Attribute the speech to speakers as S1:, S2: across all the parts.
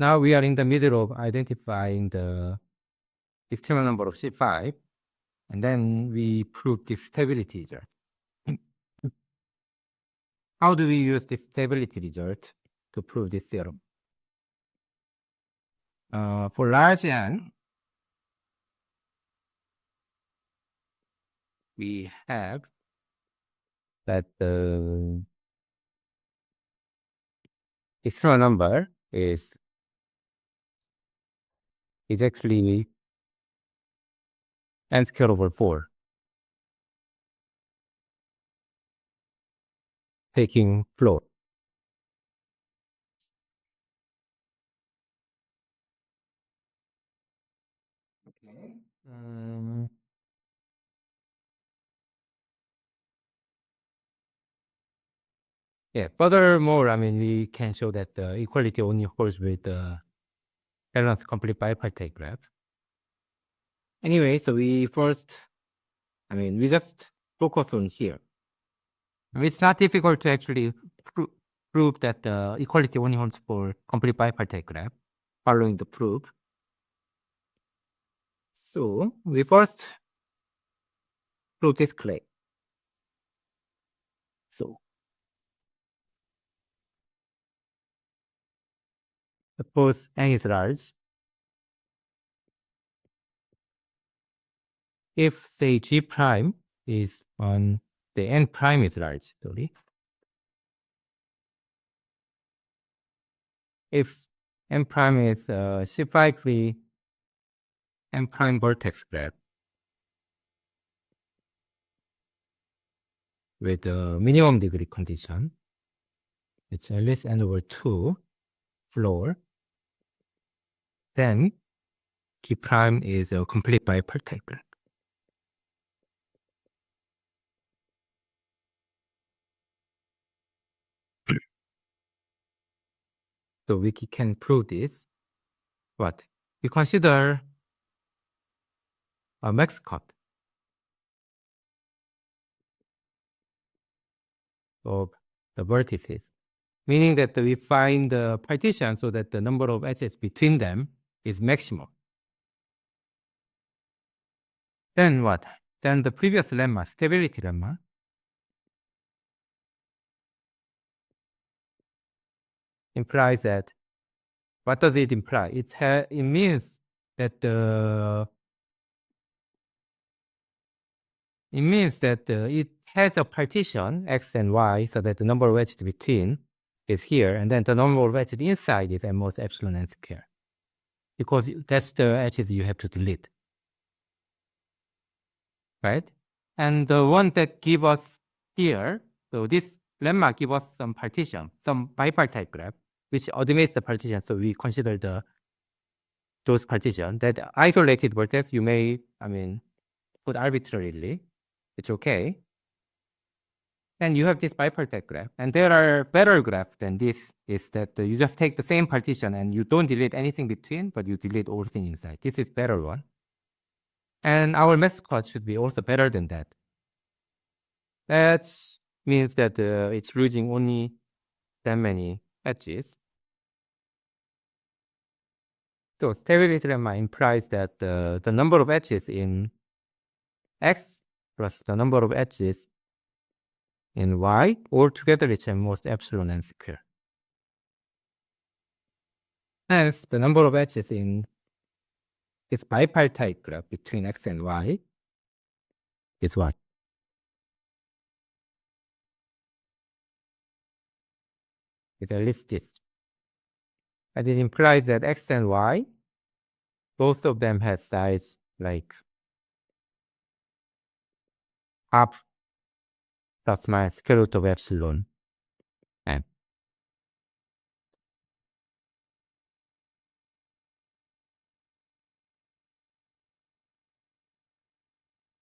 S1: Now we are in the middle of identifying the extremal number of C5, and then we prove the stability result. How do we use this stability result to prove this theorem? For large n, we have that the external number is actually n squared over 4, taking floor. Okay. Yeah. Furthermore, I mean, we can show that the equality only holds with the balanced complete bipartite graph. Anyway, so we just focus on here. It's not difficult to actually prove that the equality only holds for complete bipartite graph following the proof. So we first prove this claim. So suppose n is large. If say G prime is on the n prime is large, sorry. If n prime is C5 free n prime vertex graph with a minimum degree condition, it's at least n over 2 floor, then G prime is a complete bipartite graph. So we can prove this. What? We consider a max cut of the vertices, meaning that we find the partition so that the number of edges between them is maximum. Then what? Then the previous lemma, stability lemma, implies that, what does it imply? It means that it has a partition x and y so that the number of edges between is here, and then the number of edges inside is at most epsilon n square, because that's the edges you have to delete, right? And the one that give us here, so this lemma give us some partition, some bipartite graph, which automates the partition. So we consider those partition. That isolated vertex you may, put arbitrarily. It's okay. And you have this bipartite graph. And there are better graphs than this, is that you just take the same partition and you don't delete anything between, but you delete all things inside. This is better one. And our mascot should be also better than that. That means that it's losing only that many edges. So stability lemma implies that the number of edges in X plus the number of edges in Y altogether is at most epsilon n square. Hence, the number of edges in this bipartite graph between X and Y is what? It's at least this. And it implies that X and Y, both of them have size like half plus minus square root of epsilon n.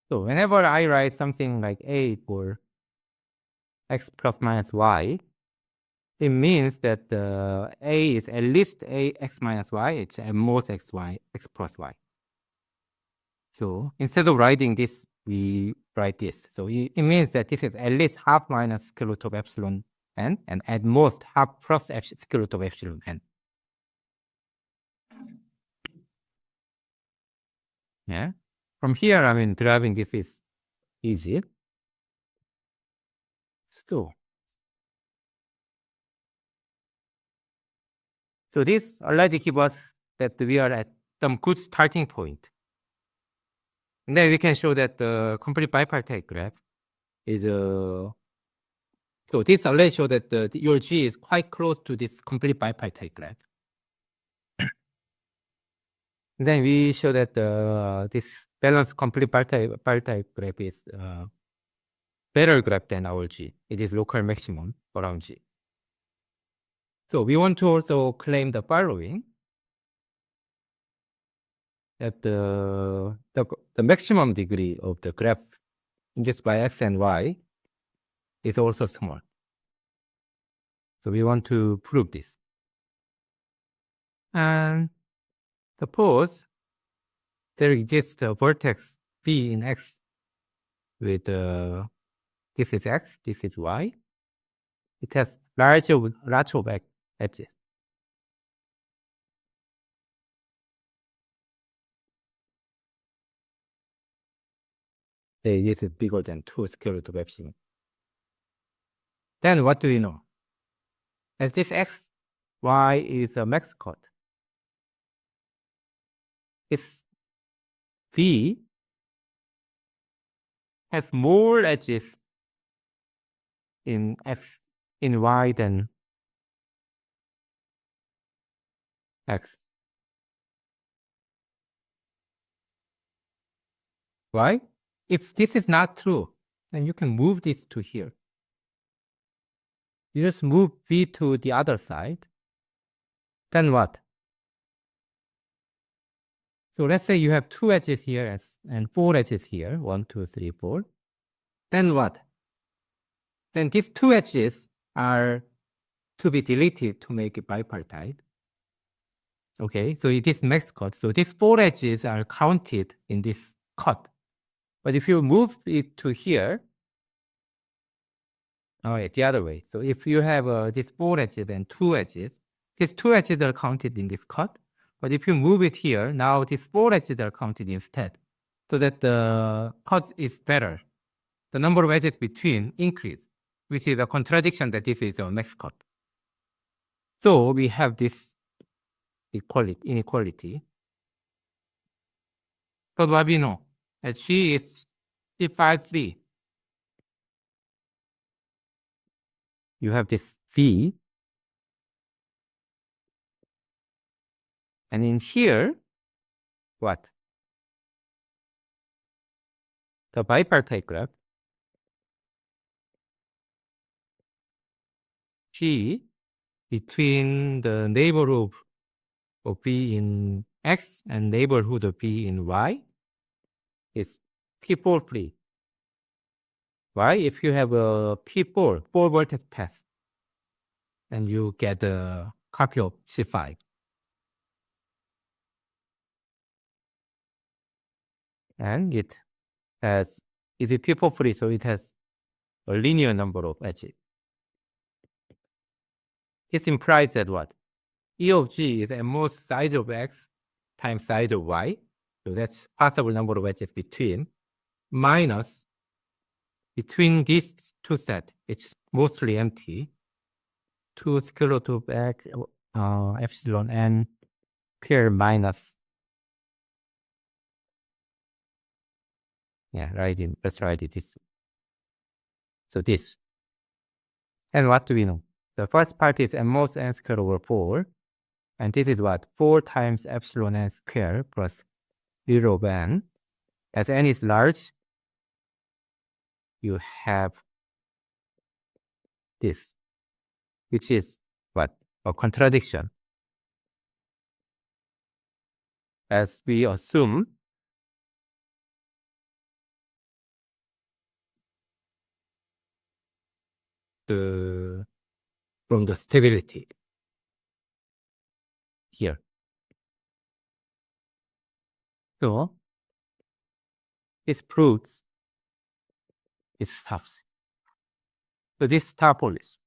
S1: So whenever I write something like A for X plus minus Y, it means that A is at least A x minus Y, it's at most X plus Y. So instead of writing this, we write this. So it means that this is at least half minus square root of epsilon n, and at most half plus square root of epsilon n. Yeah. From here, I mean, deriving this is easy. So this already gives us that we are at some good starting point. And then we can show that the complete bipartite graph is so this already shows that your G is quite close to this complete bipartite graph. And then we show that this balanced complete bipartite graph is better graph than our G. It is local maximum around G. So we want to also claim the following, that the maximum degree of the graph induced by x and y is also small. So we want to prove this. And suppose there exists a vertex V in X with this is X, this is Y. It has large of edges. Say this is bigger than 2 square root of epsilon. Then what do we know? As this X, Y is a max cut. Its V has more edges in X, in Y than X. Why? If this is not true, then you can move this to here. You just move V to the other side. Then what? So let's say you have 2 edges here and 4 edges here. 1, 2, 3, 4. Then what? Then these 2 edges are to be deleted to make it bipartite. Okay, so it is max cut. So these 4 edges are counted in this cut. But if you move it to here, the other way. So if you have these 4 edges and 2 edges, these 2 edges are counted in this cut. But if you move it here, now these 4 edges are counted instead. So that the cut is better. The number of edges between increase, which is a contradiction that this is a max cut. So we have this inequality. So what we know? That G is C5, you have this V. And in here, what? The bipartite graph, G between the neighborhood of B in X and neighborhood of B in Y is P4 free. Why? If you have a P4, 4 vertex path, and you get a copy of C5. And it has, is it P4 free? So it has a linear number of edges. This implies that what? E of G is at most size of X times size of Y. So that's possible number of edges between, minus between these two sets, it's mostly empty. 2 square root of X epsilon n square minus. Yeah, let's write it this. So this. And what do we know? The first part is at most n squared over 4. And this is what? 4 times epsilon n squared plus 0 of n. As n is large, you have this, which is what? A contradiction. As we assume from the stability here. So this proves it stops. So this stop policy.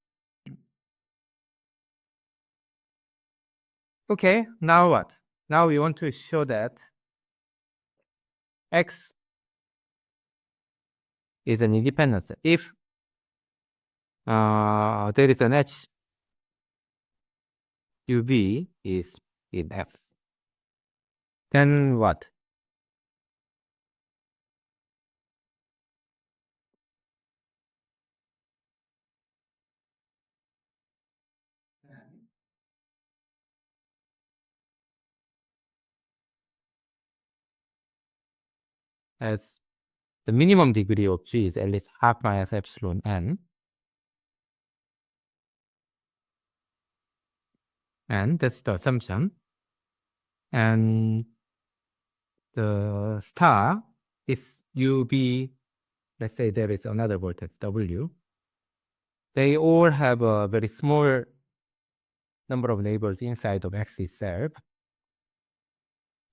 S1: Okay, now what? Now we want to show that X is an independent set. If there is an H, UB is in F. Then what? As the minimum degree of G is at least half minus epsilon n. And that's the assumption. And the star, if UB, let's say there is another vortex W, they all have a very small number of neighbors inside of X itself.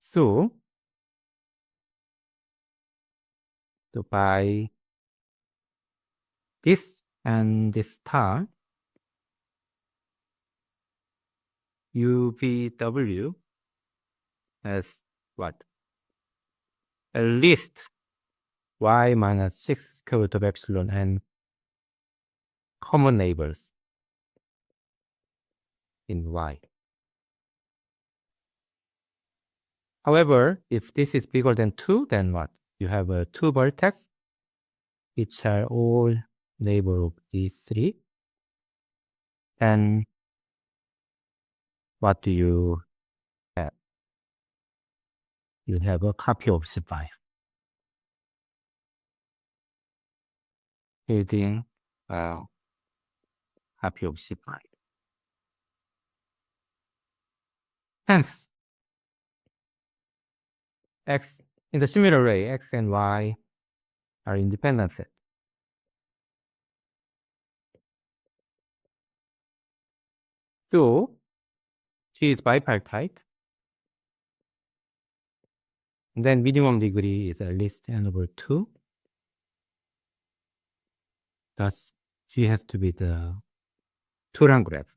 S1: So by this and this star, UVW has what? At least y minus 6 square root of epsilon and common neighbors in y. However, if this is bigger than 2, then what? You have a 2 vertex, which are all neighbor of these 3. And what do you have? You have a copy of C5. Building copy of C5. Hence, X in the similar way, X and Y are independent sets. So G is bipartite. And then minimum degree is at least n over 2. Thus, G has to be the two-rank graph.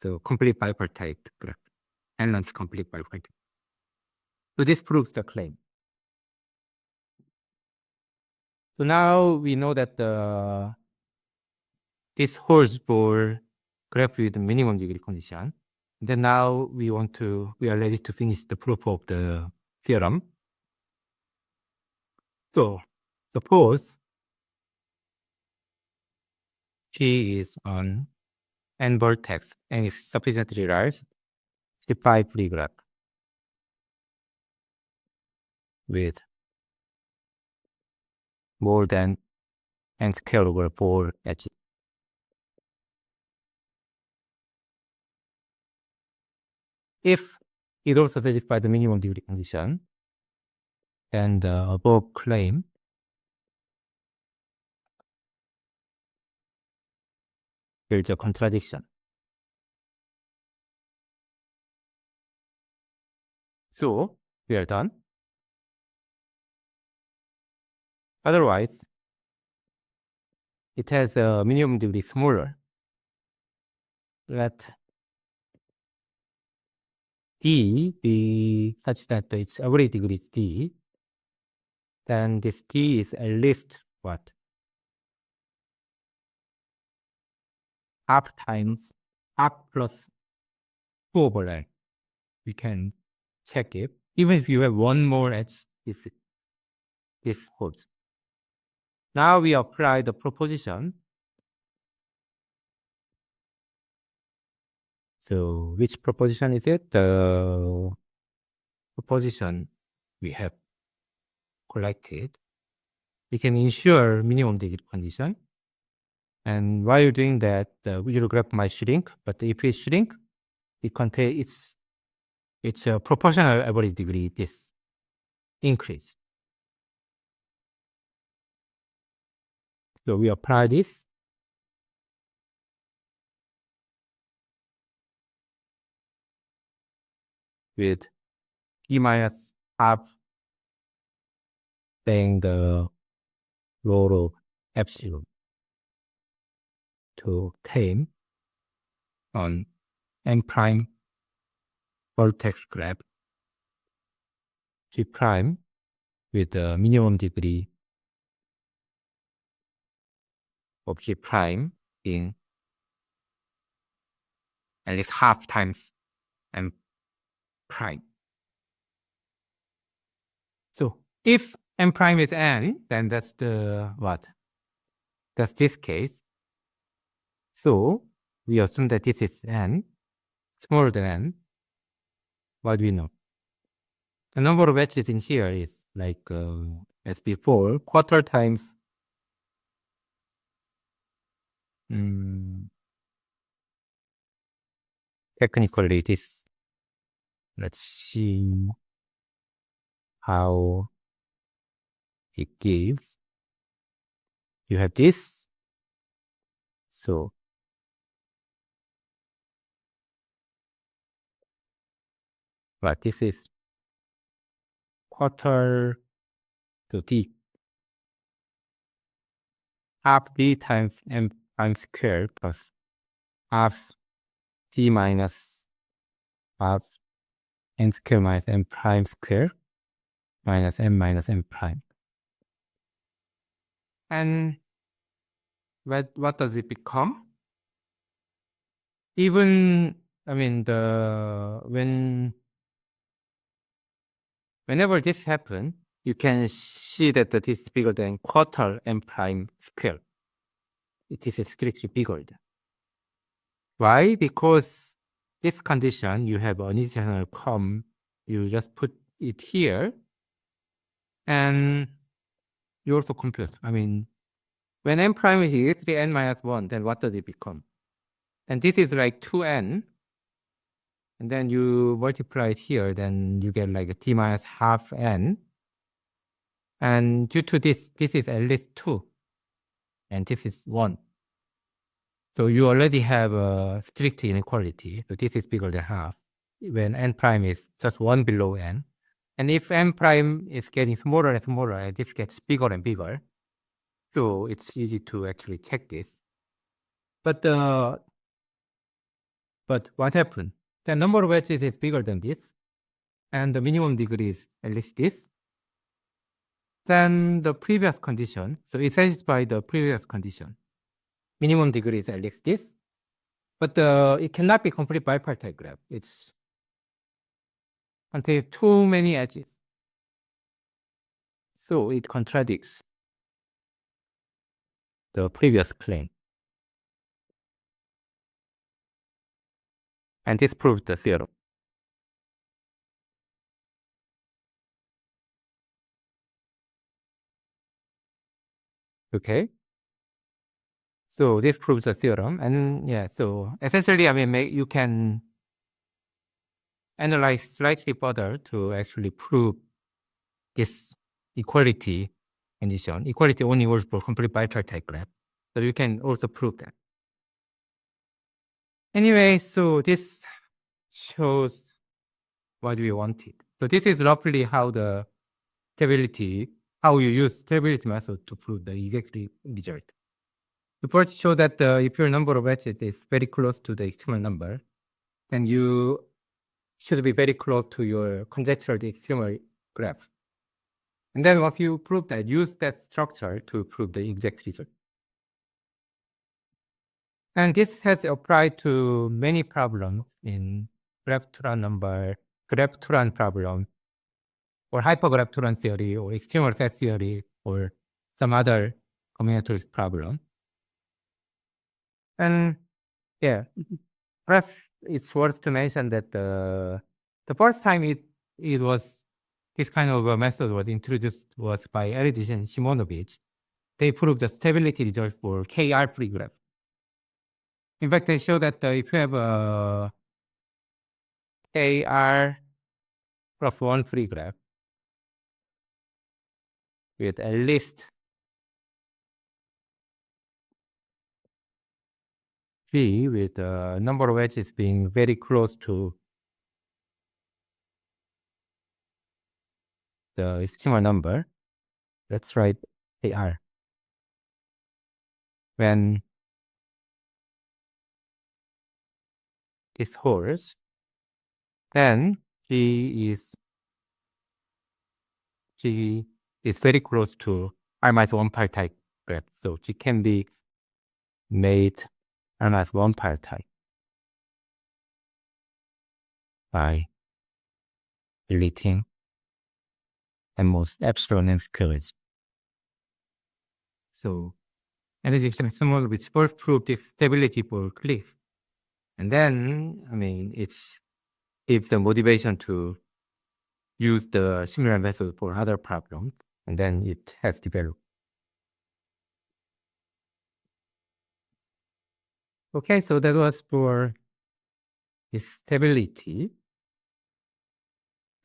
S1: So complete bipartite graph. Allen's complete bipartite. So this proves the claim. So now we know that this holds for graph with minimum degree condition. Then now we are ready to finish the proof of the theorem. So suppose G is on n vertex and is sufficiently large, C5 free graph with more than n square over 4 edges. If it also satisfies the minimum degree condition, then the above claim there's a contradiction. So we are done. Otherwise, it has a minimum degree smaller. Let D be such that its average degree is D. Then this D is at least what? Half times half plus 2 over L. We can check it. Even if you have one more edge, this holds. Now we apply the proposition. So which proposition is it? The proposition we have collected. We can ensure minimum degree condition. And while doing that, your graph might shrink, but if it shrink, it contains it's a proportional average degree, this increase. So we apply this. With T minus half being the rho of epsilon to tame on n prime vertex graph G prime with the minimum degree of G prime being at least half times M prime. So if M prime is N, then that's the what? That's this case. So we assume that this is N, smaller than N. What do we know? The number of edges in here is like as before, quarter times technically this. Let's see how it gives. You have this. So what this is quarter to D half D times M prime squared plus half D minus half N squared minus M prime squared minus M prime. And what does it become? Even, I mean, whenever this happens, you can see that this is bigger than quarter M prime squared. It is strictly bigger than. Why? Because this condition, you have initial com, you just put it here, and you also compute. I mean, when n prime is 3n minus 1, then what does it become? And this is like 2n, and then you multiply it here, then you get like a t minus half n. And due to this is at least 2, and this is 1. So you already have a strict inequality. So this is bigger than half when n prime is just 1 below n. And if n prime is getting smaller and smaller, and this gets bigger and bigger, so it's easy to actually check this. But what happened? The number of edges is bigger than this, and the minimum degree is at least this. Then the previous condition, so it satisfies the previous condition. Minimum degree is at least this, but it cannot be complete bipartite graph. It's contains too many edges. So it contradicts the previous claim. And this proves the theorem. Okay. So this proves the theorem. And yeah, so essentially, I mean, you can analyze slightly further to actually prove this equality condition. Equality only works for complete bipartite graph. So you can also prove that. Anyway, so this shows what we wanted. So this is roughly how how you use stability method to prove the exact result. You first show that if your number of edges is very close to the extremal number, then you should be very close to your conjectural extremal graph. And then once you prove that, use that structure to prove the exact result. And this has applied to many problems in graph-Turan problem, or hypergraph-Turan theory, or extremal set theory, or some other combinatorics problem. And yeah, perhaps it's worth to mention that the first time it was this kind of a method was introduced was by Eridich and Simonovich. They proved the stability result for KR free graph. In fact, they show that if you have a KR plus 1 free graph with at least V with the number of edges being very close to the extremal number, let's write KR. When this holds, then G is very close to R-1 type graph. So G can be made R-1 type by deleting most epsilon and squares. So energy extremal which first proved the stability for cliff. And then, I mean, it's if the motivation to use the similar method for other problems, and then it has developed. Okay, so that was for stability.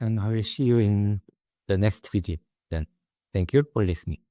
S1: And I will see you in the next video then. Thank you for listening.